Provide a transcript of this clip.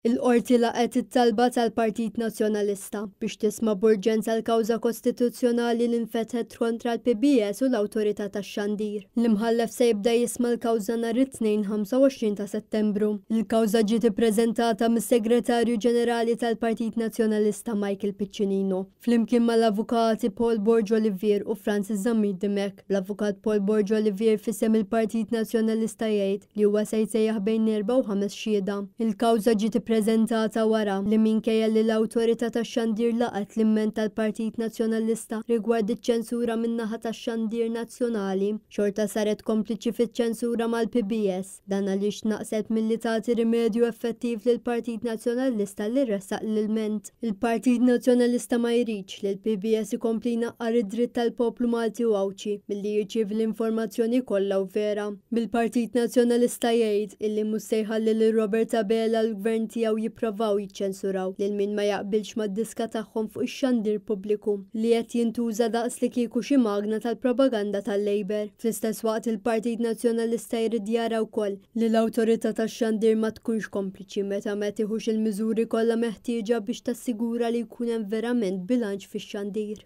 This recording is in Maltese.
Il-qorti laqet it-talba tal-Partit Nazzjonalista biex tisma' b'urġenza l-kawża kostituzzjonali li nfetħet kontra l-PBS u l-Awtorità tax-Xandir. L-imħallef se jibda jisma' l-kawża nhar it-tnejn 25 ta' Settembru. Il-kawża ġiet ippreżentata mis-Segretarju Ġenerali tal-Partit Nazzjonalista Michael Piccinino flimkien mal-avukati Paul Borg Olivier u Francis Zamir Dimek. L-avukat Paul Borg Olivier fissem il-Partit Nazzjonalista jgħid li huwa se jsejjaħ bejn 4 u 5 xhieda. Il-kawża ġiet ippreżentata wara li minkejja li l-Awtorità tax-Xandir laqat l-imment tal-Partit Nazzjonalista rigward iċ-ċensura min-naħa tax-Xandir Nazzjonali, xorta saret kompliċi fiċ-ċensura mal-PBS, dan għaliex naqset milli tagħti rimedju effettiv lill-Partit Nazzjonalista li ressaq l-ilment. Il-Partit Nazzjonalista ma jridx li l-PBS ikompli jnaqqar id-dritt tal-poplu Malti u Awċi milli jirċievi l-informazzjoni kollha u vera. Bil-Partit Nazzjonalista jgħid illi mhux se jħalli lil Robert Abela l-gvern tiegħu jippruvaw jiċċensuraw lil min ma jaqbilx mad-diska tagħhom fuq ix-xandir pubbliku li qed jintuża daqs li kieku xi magna tal-propaganda tal-Labor. Fl-istess waqt il-Partit Nazzjonalista jrid jara wkoll li l-Awtorità tax-Xandir ma tkunx kompliċi meta ma tieħux il-miżuri kollha meħtieġa biex tassigura li jkun hemm verament bilanċ fix-xandir.